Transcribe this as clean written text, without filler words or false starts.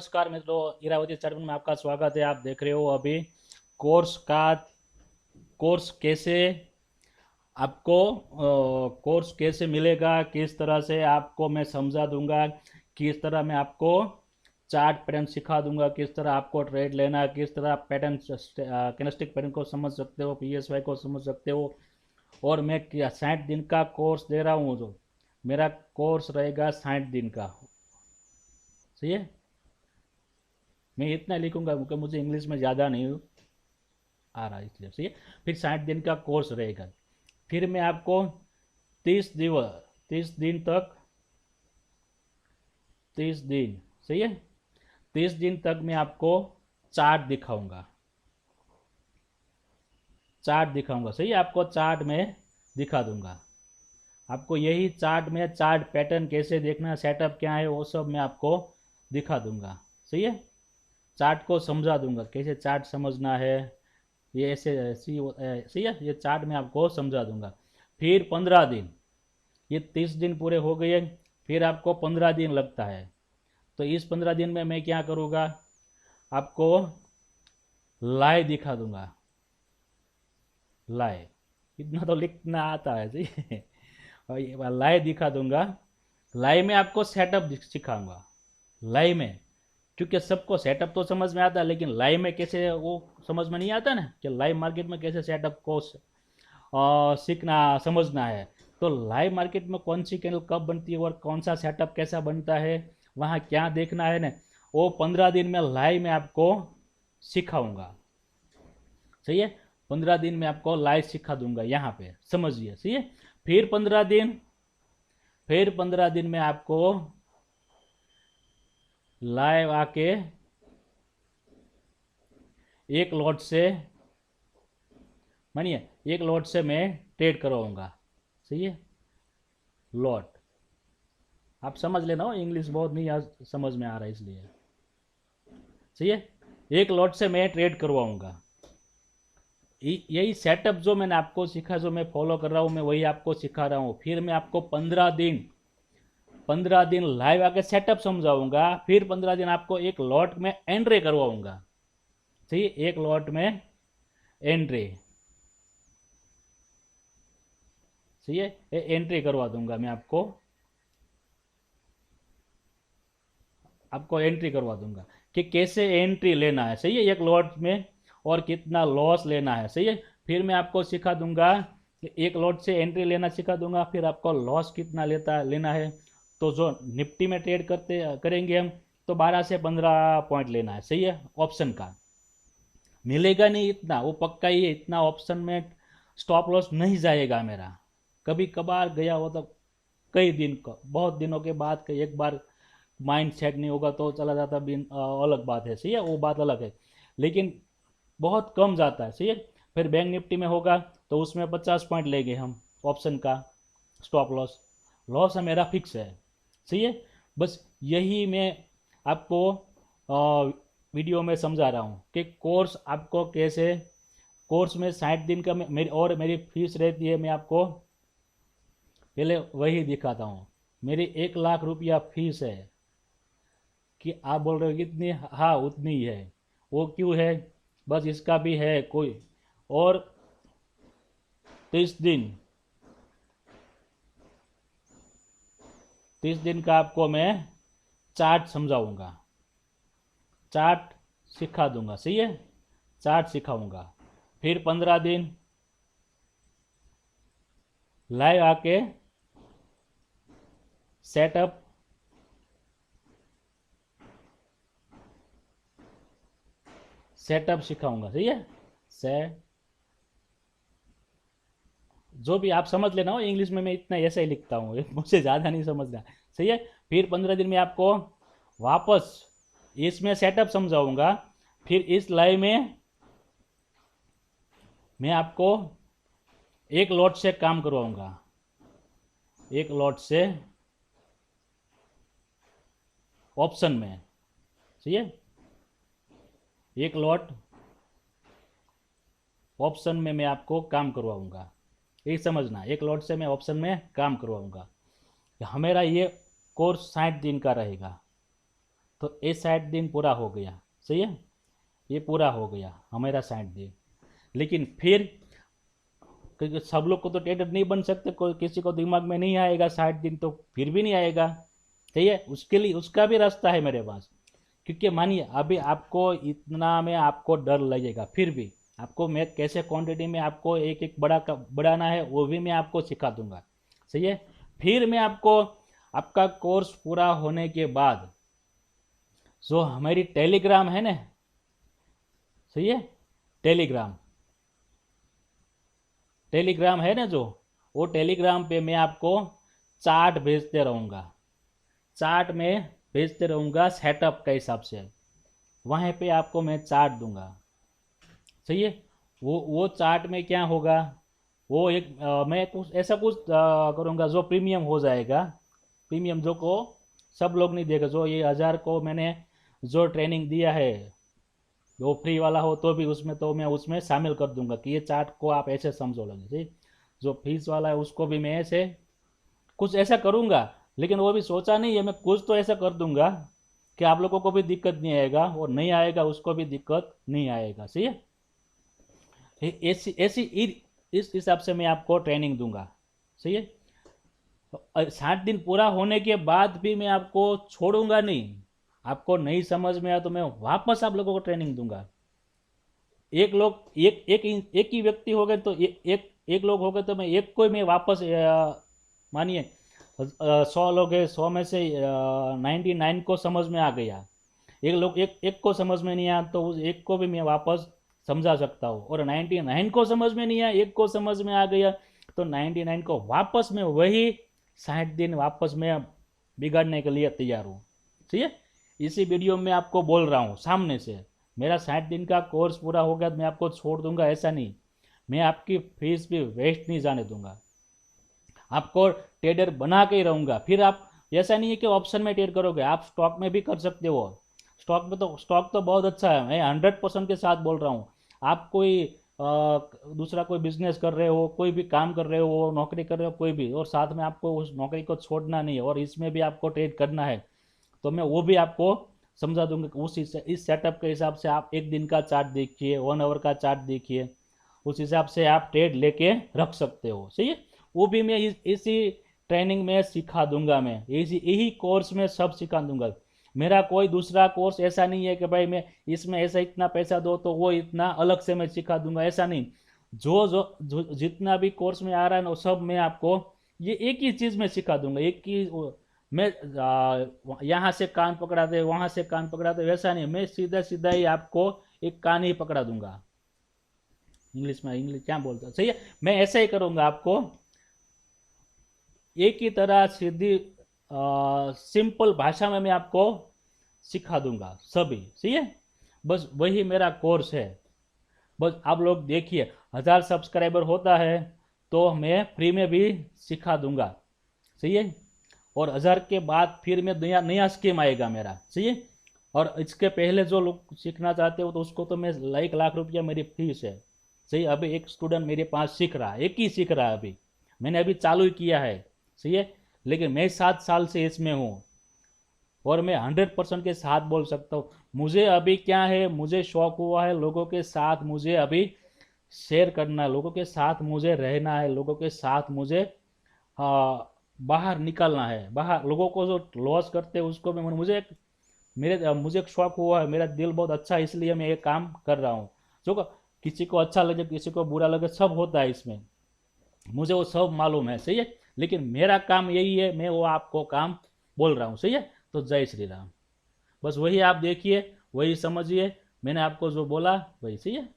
नमस्कार मित्रों, इरावती चार्टन में आपका स्वागत है। आप देख रहे हो अभी कोर्स कैसे आपको कोर्स कैसे मिलेगा, किस तरह से आपको मैं समझा दूंगा, किस तरह मैं आपको चार्ट पैटर्न सिखा दूंगा, किस तरह आपको ट्रेड लेना है, किस तरह आप पैटर्न कैंडलस्टिक पैटर्न को समझ सकते हो, पीएसवाई को समझ सकते हो। और मैं 60 दिन का कोर्स दे रहा हूँ। जो मेरा कोर्स रहेगा 60 दिन का, सही है। मैं इतना लिखूंगा क्योंकि मुझे इंग्लिश में ज़्यादा नहीं आ रहा, इसलिए सही है। फिर 60 दिन का कोर्स रहेगा। फिर मैं आपको 30 दिन 30 दिन, सही है, 30 दिन तक मैं आपको चार्ट दिखाऊंगा, सही है। आपको चार्ट में दिखा दूंगा। आपको यही चार्ट में चार्ट पैटर्न कैसे देखना, सेटअप क्या है, वो सब मैं आपको दिखा दूंगा, सही है। चार्ट को समझा दूंगा, कैसे चार्ट समझना है, ये ऐसे सही है। ये चार्ट मैं आपको समझा दूंगा। फिर 15 दिन, ये 30 दिन पूरे हो गए। फिर आपको 15 दिन लगता है। तो इस 15 दिन में मैं क्या करूँगा, आपको लाइव दिखा दूंगा। लाइव इतना तो लिखना आता है, सही है। और ये लाइव दिखा दूंगा। लाइव में आपको सेटअप सिखाऊंगा। लाइव में, क्योंकि सबको सेटअप तो समझ में आता है, लेकिन लाइव में कैसे वो समझ में नहीं आता ना, कि लाइव मार्केट में कैसे सेटअप को सीखना समझना है। तो लाइव मार्केट में कौन सी कैंडल कब बनती है और कौन सा सेटअप कैसा बनता है, वहाँ क्या देखना है ना, वो 15 दिन में लाइव में आपको सिखाऊंगा, सही है। 15 दिन में आपको लाइव सिखा दूंगा, यहाँ पे समझिए, सही है। फिर 15 दिन में आपको लाइव आके एक लॉट से, मानिए एक लॉट से मैं ट्रेड करवाऊंगा, सही है। लॉट आप समझ लेना हो, इंग्लिश बहुत नहीं समझ में आ रहा है, इसलिए सही है। एक लॉट से मैं ट्रेड करवाऊंगा। यही सेटअप जो मैंने आपको सीखा, जो मैं फॉलो कर रहा हूँ, मैं वही आपको सिखा रहा हूँ। फिर मैं आपको 15 दिन लाइव आके सेटअप समझाऊंगा। फिर 15 दिन आपको एक लॉट में एंट्री करवाऊंगा, सही। एक लॉट में एंट्री, सही है, एंट्री करवा दूंगा मैं आपको एंट्री करवा दूंगा कि कैसे एंट्री लेना है, सही है, एक लॉट में, और कितना लॉस लेना है, सही है। फिर मैं आपको सिखा दूंगा कि एक लॉट से एंट्री लेना सिखा दूंगा, फिर आपको लॉस कितना लेना है। तो जो निफ्टी में ट्रेड करेंगे हम, तो 12 से 15 पॉइंट लेना है, सही है। ऑप्शन का मिलेगा नहीं इतना, वो पक्का ही है, इतना ऑप्शन में स्टॉप लॉस नहीं जाएगा मेरा। कभी कभार गया हो तो कई दिन का, बहुत दिनों के बाद एक बार माइंड सेट नहीं होगा तो चला जाता, अलग बात है, सही है, वो बात अलग है। लेकिन बहुत कम जाता है, सही है। फिर बैंक निफ्टी में होगा तो उसमें 50 पॉइंट लेंगे हम ऑप्शन का स्टॉप लॉस। लॉस है मेरा फिक्स है, सही है। बस यही मैं आपको वीडियो में समझा रहा हूँ कि कोर्स आपको कैसे, कोर्स में 60 दिन का मेरी फीस रहती है। मैं आपको पहले वही दिखाता हूँ। मेरी 1 लाख रुपया फीस है। कि आप बोल रहे हो कितनी, हाँ उतनी ही है। वो क्यों है, बस इसका भी है कोई। और 30 दिन, 30 दिन का आपको मैं चार्ट समझाऊंगा, चार्ट सिखा दूंगा, सही है, चार्ट सिखाऊंगा। फिर 15 दिन लाइव आके सेटअप सिखाऊंगा, सही है। से जो भी आप समझ लेना हो, इंग्लिश में मैं इतना ऐसा ही लिखता हूँ, मुझसे ज़्यादा नहीं समझना, सही है। फिर 15 दिन में आपको वापस इसमें सेटअप समझाऊंगा। फिर इस लाइव में मैं आपको एक लॉट से काम करवाऊंगा, एक लॉट से ऑप्शन में, सही है। एक लॉट ऑप्शन में मैं आपको काम करवाऊंगा, ये समझना। एक लॉट से मैं ऑप्शन में काम करवाऊंगा। हमारा ये कोर्स 60 दिन का रहेगा। तो ये 60 दिन पूरा हो गया, सही है, ये पूरा हो गया हमारा 60 दिन। लेकिन फिर क्योंकि सब लोग को तो ट्रेडर नहीं बन सकते, कोई किसी को दिमाग में नहीं आएगा 60 दिन, तो फिर भी नहीं आएगा, सही है, उसके लिए उसका भी रास्ता है मेरे पास। क्योंकि मानिए अभी आपको इतना में आपको डर लगेगा, फिर भी आपको मैं कैसे क्वांटिटी में आपको एक एक बढ़ाना है वो भी मैं आपको सिखा दूंगा, सही है। फिर मैं आपको आपका कोर्स पूरा होने के बाद जो हमारी टेलीग्राम है ना, सही है, टेलीग्राम टेलीग्राम है ना जो, वो टेलीग्राम पे मैं आपको चार्ट भेजते रहूँगा, चार्ट में भेजते रहूँगा सेटअप के हिसाब से, वहाँ पे आपको मैं चार्ट दूंगा, सही है। वो चार्ट में क्या होगा, वो एक मैं कुछ ऐसा कुछ करूँगा जो प्रीमियम हो जाएगा, प्रीमियम जो को सब लोग नहीं देगा, जो ये 1000 को मैंने जो ट्रेनिंग दिया है वो फ्री वाला हो तो भी उसमें तो मैं उसमें शामिल कर दूंगा कि ये चार्ट को आप ऐसे समझो लगे, ठीक। जो फीस वाला है उसको भी मैं ऐसे कुछ ऐसा करूंगा, लेकिन वो भी सोचा नहीं है, मैं कुछ तो ऐसा कर दूंगा कि आप लोगों को भी दिक्कत नहीं आएगा और नहीं आएगा उसको भी दिक्कत नहीं आएगा, सही है। ऐसी ऐसी इस हिसाब से मैं आपको ट्रेनिंग दूंगा, सही है। 60 दिन पूरा होने के बाद भी मैं आपको छोड़ूंगा नहीं, आपको नहीं समझ में आया तो मैं वापस आप लोगों को ट्रेनिंग दूंगा। एक लोग एक ही व्यक्ति हो गए तो एक लोग हो गए तो मैं एक को ही मैं वापस मानिए 100 लोग है, 100 में से 99 को समझ में आ गया, एक लोग एक को समझ में नहीं आया तो उस एक को भी मैं वापस समझा सकता हूँ, और 99 को समझ में नहीं आया एक को समझ में आ गया तो 99 को वापस मैं वही 60 दिन वापस मैं बिगाड़ने के लिए तैयार हूँ, ठीक है। इसी वीडियो में आपको बोल रहा हूँ सामने से, मेरा 60 दिन का कोर्स पूरा हो गया तो मैं आपको छोड़ दूंगा, ऐसा नहीं, मैं आपकी फीस भी वेस्ट नहीं जाने दूंगा, आपको ट्रेडर बना के ही रहूँगा। फिर आप ऐसा नहीं है कि ऑप्शन में ट्रेड करोगे, आप स्टॉक में भी कर सकते हो, स्टॉक तो बहुत अच्छा है, मैं 100% के साथ बोल रहा हूँ। आप कोई दूसरा कोई बिजनेस कर रहे हो, कोई भी काम कर रहे हो, नौकरी कर रहे हो कोई भी, और साथ में आपको उस नौकरी को छोड़ना नहीं है और इसमें भी आपको ट्रेड करना है, तो मैं वो भी आपको समझा दूंगा कि इस सेटअप के हिसाब से आप एक दिन का चार्ट देखिए, 1 आवर का चार्ट देखिए, उस हिसाब से आप ट्रेड लेके रख सकते हो, सही है। वो भी मैं इसी ट्रेनिंग में सिखा दूंगा, मैं यही कोर्स में सब सिखा दूंगा। मेरा कोई दूसरा कोर्स ऐसा नहीं है कि भाई मैं इसमें ऐसा इतना पैसा दो तो वो इतना अलग से मैं सिखा दूंगा, ऐसा नहीं। जो जितना भी कोर्स में आ रहा है ना वो सब मैं आपको ये एक ही चीज़ में सिखा दूंगा, एक ही मैं यहाँ से कान पकड़ा दे वहाँ से कान पकड़ा दे वैसा नहीं, मैं सीधा सीधा ही आपको एक कान ही पकड़ा दूंगा, इंग्लिश क्या बोलता है, सही है, मैं ऐसा ही करूँगा, आपको एक ही तरह सीधी सिंपल भाषा में मैं आपको सिखा दूंगा सभी, सही है। बस वही मेरा कोर्स है, बस आप लोग देखिए 1000 सब्सक्राइबर होता है तो मैं फ्री में भी सिखा दूंगा, सही है। और 1000 के बाद फिर मैं नया नया स्कीम आएगा मेरा, सही है। और इसके पहले जो लोग सीखना चाहते हो तो उसको तो मैं 1 लाख रुपया मेरी फीस है, सही। अभी एक स्टूडेंट मेरे पास सीख रहा है, एक ही सीख रहा है, अभी मैंने अभी चालू ही किया है, सही है। लेकिन मैं 7 साल से इसमें हूँ और मैं 100% के साथ बोल सकता हूँ, मुझे अभी क्या है, मुझे शौक हुआ है लोगों के साथ, मुझे अभी शेयर करना है, लोगों के साथ मुझे रहना है, लोगों के साथ मुझे बाहर निकलना है, बाहर लोगों को जो लॉस करते हैं उसको मैं मुझे एक शौक हुआ है, मेरा दिल बहुत अच्छा है, इसलिए मैं ये काम कर रहा हूँ। जो किसी को अच्छा लगे किसी को बुरा लगे सब होता है इसमें, मुझे वो सब मालूम है, सही है। लेकिन मेरा काम यही है, मैं वो आपको काम बोल रहा हूँ, सही है। तो जय श्री राम, बस वही आप देखिए वही समझिए, मैंने आपको जो बोला वही, सही है।